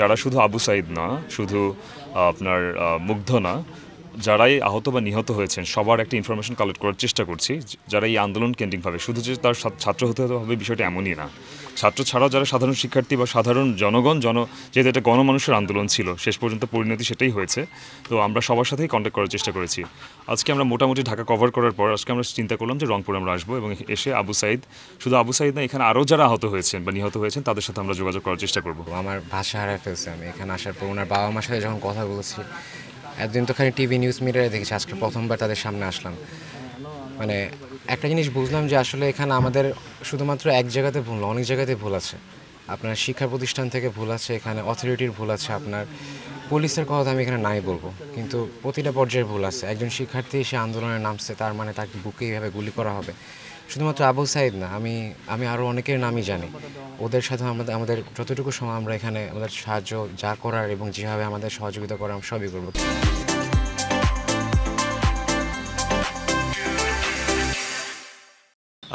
যারা শুধু আবু সাঈদ না, শুধু আপনার মুগ্ধ না, যারাই আহত বা নিহত হয়েছেন সবার একটা ইনফরমেশন কালেক্ট করার চেষ্টা করছি, যারা এই আন্দোলন কেন্দ্রিকভাবে। শুধু যে তার ছাত্র হতে হবে বিষয়টা এমনই না, ছাত্র ছাড়াও যারা সাধারণ শিক্ষার্থী বা সাধারণ জনগণ যেহেতু এটা গণমানুষের আন্দোলন ছিল, শেষ পর্যন্ত পরিণতি সেটাই হয়েছে। তো আমরা সবার সাথেই কন্ট্যাক্ট করার চেষ্টা করেছি। আজকে আমরা মোটামুটি ঢাকা কভার করার পর আজকে আমরা চিন্তা করলাম যে রংপুরে আমরা আসবো এবং এসে শুধু আবু সাঈদ না, এখানে আরও যারা আহত হয়েছেন বা নিহত হয়েছেন তাদের সাথে আমরা যোগাযোগ করার চেষ্টা করবো। আমার ভাষা হারায় ফেলছে। আমি এখানে আসার পর ওনার বাবা মার সাথে যখন কথা বলেছি, একদিন তো খালি টিভি নিউজ মিডিয়ায় দেখেছি, আজকে প্রথমবার তাদের সামনে আসলাম। মানে একটা জিনিস বুঝলাম যে আসলে এখানে আমাদের শুধুমাত্র এক জায়গাতে ভুল না, অনেক জায়গাতে ভুল আছে। আপনার শিক্ষা প্রতিষ্ঠান থেকে ভুল আছে, এখানে অথরিটির ভুল আছে, আপনার পুলিশের কথা আমি এখানে নাই বলবো, কিন্তু প্রতিটা পর্যায়ে ভুল আছে। একজন শিক্ষার্থী সে আন্দোলনে নামছে, তার মানে তাকে বুকে এইভাবে গুলি করা হবে? শুধুমাত্র আবু সাঈদ না, আমি আরও অনেকের নামই জানি। ওদের সাথে আমাদের যতটুকু সময় আমরা এখানে আমাদের সাহায্য যা করার এবং যেভাবে আমাদের সহযোগিতা করার আমরা সবই করবো।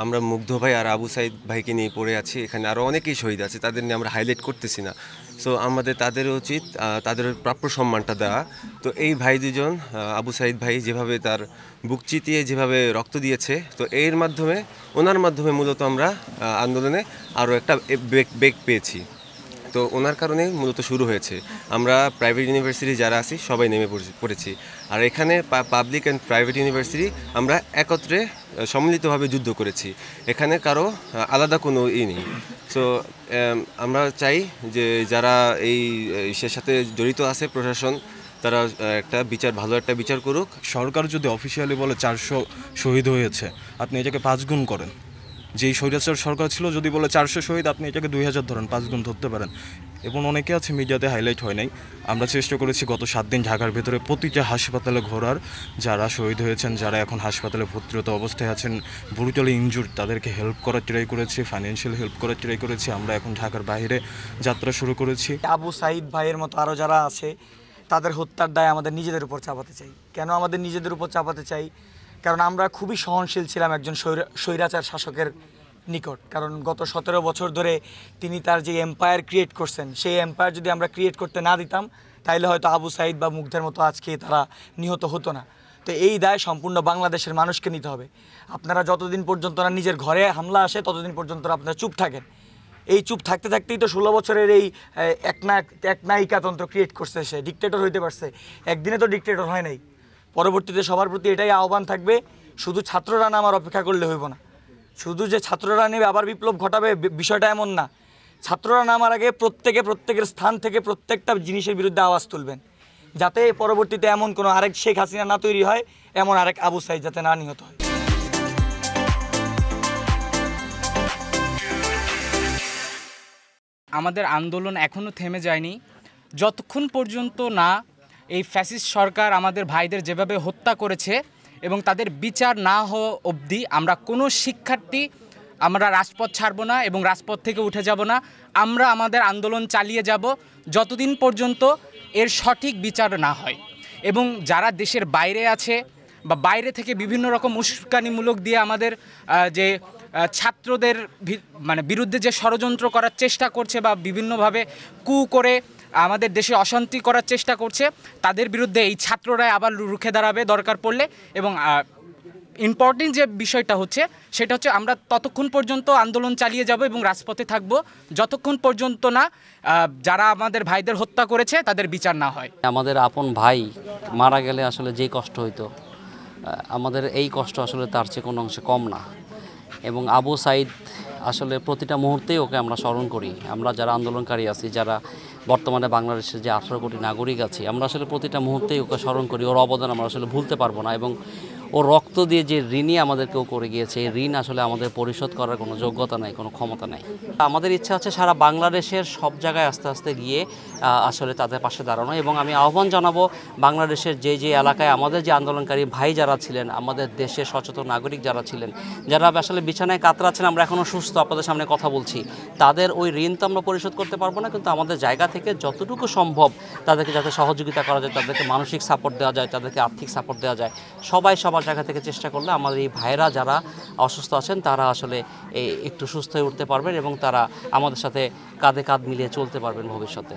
আমরা মুগ্ধ ভাই আর আবু সাঈদ ভাইকে নিয়ে পড়ে আছি। এখানে আরও অনেকেই শহীদ আছে, তাদের নিয়ে আমরা হাইলাইট করতেছি না। সো তাদের উচিত তাদের প্রাপ্য সম্মানটা দেওয়া। তো এই ভাই দুজন, আবু সাঈদ ভাই যেভাবে তার বুক চিতিয়ে যেভাবে রক্ত দিয়েছে, তো ওনার মাধ্যমে মূলত আমরা আন্দোলনে আরও একটা বেগ পেয়েছি। তো ওনার কারণে মূলত শুরু হয়েছে। আমরা প্রাইভেট ইউনিভার্সিটি যারা আছি সবাই নেমে পড়েছি। আর এখানে পাবলিক অ্যান্ড প্রাইভেট ইউনিভার্সিটি আমরা একত্রে সম্মিলিতভাবে যুদ্ধ করেছি। এখানে কারো আলাদা কোনো নেই। সো আমরা চাই যে যারা এই সাথে জড়িত আছে, প্রশাসন, তারা ভালো একটা বিচার করুক। সরকার যদি অফিসিয়ালি বলে 400 শহীদ হয়েছে, আপনি এটাকে 5 গুণ করেন। যেই স্বৈরাচার সরকার ছিল যদি বলে 400 শহীদ, আপনি এটাকে 2000 ধরেন, 5 গুণ ধরতে পারেন। এবং অনেকে আছে মিডিয়াতে হাইলাইট হয় নাই। আমরা চেষ্টা করেছি গত 7 দিন ঢাকার ভেতরে প্রতিটা হাসপাতালে ঘোরার, যারা শহীদ হয়েছেন, যারা এখন হাসপাতালে ভর্তিরত অবস্থায় আছেন, ব্রুটালি ইনজুর্ড, তাদেরকে হেল্প করার ট্রাই করেছি, ফাইন্যান্সিয়াল হেল্প করার ট্রাই করেছি। আমরা এখন ঢাকার বাইরে যাত্রা শুরু করেছি। আবু সাঈদ ভাইয়ের মতো আরও যারা আছে, তাদের হত্যার দায় আমাদের নিজেদের উপর চাপাতে চাই। কেন আমাদের নিজেদের উপর চাপাতে চাই? কারণ আমরা খুবই সহনশীল ছিলাম একজন স্বৈরাচার শাসকের নিকট। কারণ গত 17 বছর ধরে তিনি তার যে এম্পায়ার ক্রিয়েট করছেন, সেই এম্পায়ার যদি আমরা ক্রিয়েট করতে না দিতাম, তাইলে হয়তো আবু সাঈদ বা মুগ্ধের মতো আজকে তারা নিহত হতো না। তো এই দায় সম্পূর্ণ বাংলাদেশের মানুষকে নিতে হবে। আপনারা যতদিন পর্যন্ত না নিজের ঘরে হামলা আসে, ততদিন পর্যন্ত আপনারা চুপ থাকেন। এই চুপ থাকতে থাকতেই তো 16 বছরের এই একনায়িকাতন্ত্র ক্রিয়েট করছে, সে ডিক্টেটর হইতে পারছে। একদিনে তো ডিক্টেটর হয় নাই। পরবর্তীতে সবার প্রতি এটাই আহ্বান থাকবে, শুধু ছাত্ররা নামার অপেক্ষা করলে হইব না। শুধু যে ছাত্ররা নেবে আবার বিপ্লব ঘটাবে, বিষয়টা এমন না। ছাত্ররা নামার আগে প্রত্যেকের স্থান থেকে প্রত্যেকটা জিনিসের বিরুদ্ধে আওয়াজ তুলবেন, যাতে পরবর্তীতে এমন কোনো আরেক শেখ হাসিনা না তৈরি হয়, এমন আরেক আবু সাঈদ যাতে না নিহত হয়। আমাদের আন্দোলন এখনও থেমে যায়নি যতক্ষণ পর্যন্ত না এই ফ্যাসিস্ট সরকার আমাদের ভাইদের যেভাবে হত্যা করেছে এবং তাদের বিচার না হওয়া অবধি আমরা কোনো শিক্ষার্থী আমরা রাজপথ ছাড়ব না এবং রাজপথ থেকে উঠে যাব না। আমরা আমাদের আন্দোলন চালিয়ে যাব যতদিন পর্যন্ত এর সঠিক বিচার না হয়। এবং যারা দেশের বাইরে আছে বা বাইরে থেকে বিভিন্ন রকম উস্কানিমূলক দিয়ে আমাদের যে ছাত্রদের বিরুদ্ধে যে ষড়যন্ত্র করার চেষ্টা করছে বা বিভিন্নভাবে কু করে আমাদের দেশে অশান্তি করার চেষ্টা করছে, তাদের বিরুদ্ধে এই ছাত্ররাই আবার রুখে দাঁড়াবে দরকার পড়লে। এবং ইম্পর্টেন্ট যে বিষয়টা হচ্ছে সেটা হচ্ছে আমরা ততক্ষণ পর্যন্ত আন্দোলন চালিয়ে যাব এবং রাজপথে থাকব যতক্ষণ পর্যন্ত না যারা আমাদের ভাইদের হত্যা করেছে তাদের বিচার না হয়। আমাদের আপন ভাই মারা গেলে আসলে যেই কষ্ট হইতো, আমাদের এই কষ্ট আসলে তার চেয়ে কোনো অংশে কম না। এবং আবু সাঈদ আসলে প্রতিটা মুহূর্তেই ওকে আমরা স্মরণ করি। আমরা যারা আন্দোলনকারী আছি, যারা বর্তমানে বাংলাদেশের যে 18 কোটি নাগরিক আছি, আমরা আসলে প্রতিটা মুহূর্তেই ওকে স্মরণ করি। ওর অবদান আমরা আসলে ভুলতে পারবো না। এবং ও রক্ত দিয়ে যে ঋণই আমাদেরকেও করে গিয়েছে, এই ঋণ আসলে আমাদের পরিশোধ করার কোনো যোগ্যতা নাই, কোনো ক্ষমতা নাই। আমাদের ইচ্ছা হচ্ছে সারা বাংলাদেশের সব জায়গায় আস্তে আস্তে গিয়ে আসলে তাদের পাশে দাঁড়ানো। এবং আমি আহ্বান জানাবো বাংলাদেশের যে এলাকায় আমাদের যে আন্দোলনকারী ভাই যারা ছিলেন, আমাদের দেশের সচেতন নাগরিক যারা ছিলেন, যারা আসলে বিছানায় কাতরাচ্ছেন, আমরা এখনও সুস্থ আপনাদের সামনে কথা বলছি, তাদের ওই ঋণ তো আমরা পরিশোধ করতে পারবো না, কিন্তু আমাদের জায়গা থেকে যতটুকু সম্ভব তাদেরকে যাতে সহযোগিতা করা যায়, তাদেরকে মানসিক সাপোর্ট দেওয়া যায়, তাদেরকে আর্থিক সাপোর্ট দেওয়া যায়, সবাই সবার জায়গা থেকে চেষ্টা করলে আমাদের এই ভাইরা যারা অসুস্থ আছেন তারা আসলে একটু সুস্থ হয়ে উঠতে পারবেন এবং তারা আমাদের সাথে কাঁধে কাঁধ মিলিয়ে চলতে পারবেন ভবিষ্যতে।